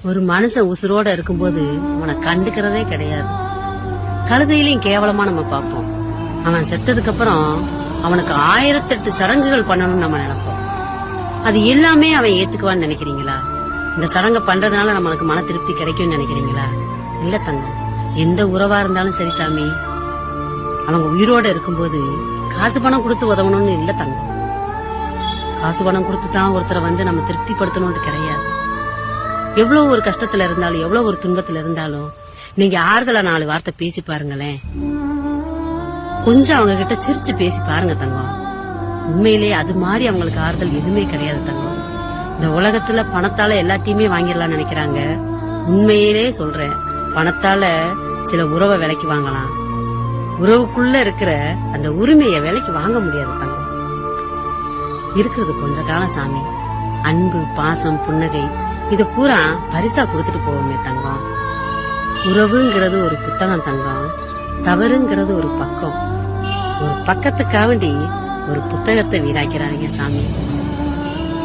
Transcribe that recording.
ஒரு மனுஷன் உசுரோட இருக்கும்போது அவனை கண்டுக்கிறதே கிடையாது. கழுதையிலையும் கேவலமா நம்ம பார்ப்போம். அவன் செத்ததுக்கு அப்புறம் அவனுக்கு 1008 சடங்குகள் பண்ணணும்னு நம்ம நினைப்போம். அது எல்லாமே அவன் ஏத்துக்குவான்னு நினைக்கிறீங்களா? இந்த சடங்கை பண்றதுனால நம்மளுக்கு மன திருப்தி கிடைக்கும்னு நினைக்கிறீங்களா? இல்ல தங்கம், எந்த உறவா இருந்தாலும் சரி சாமி, அவங்க உயிரோட இருக்கும்போது காசு பணம் கொடுத்து உதவணும்னு இல்ல தங்கம். காசு பணம் கொடுத்து தான் ஒருத்தரை வந்து நம்ம திருப்திப்படுத்தணும்னு கிடையாது. எவ்வளவு ஒரு கஷ்டத்துல இருந்தாலும், எவ்வளவு ஒரு துன்பத்துல இருந்தாலும் நீங்க ஆறுதலா 4 வார்த்தை பேசி பாருங்களேன். கொஞ்சம் அவங்க கிட்ட சிரிச்சு பேசி பாருங்க தங்கம். உண்மையிலேயே அது மாதிரி அவங்களுக்கு ஆறுதல் எதுவுமே கிடையாது தங்கம். இந்த உலகத்துல பணத்தால எல்லாத்தையுமே வாங்கிடலாம் நினைக்கிறாங்க. உண்மையிலே சொல்றேன், பணத்தால சில உறவை விலைக்கு வாங்கலாம். உறவுக்குள்ள இருக்கிற அந்த உரிமையை விலைக்கு வாங்க முடியாது தங்கம். இருக்கிறது கொஞ்ச காலம் சாமி. அன்பு, பாசம், புன்னகை இத பூரா பரிசா கொடுத்துட்டு போவோமே தங்கம். உறவுங்கிறது ஒரு புத்தகம் தங்கம், தவறுங்கிறது ஒரு பக்கம். ஒரு பக்கத்துக்காண்டி ஒரு புத்தகத்தை வீணாக்கிறாங்க சாமி.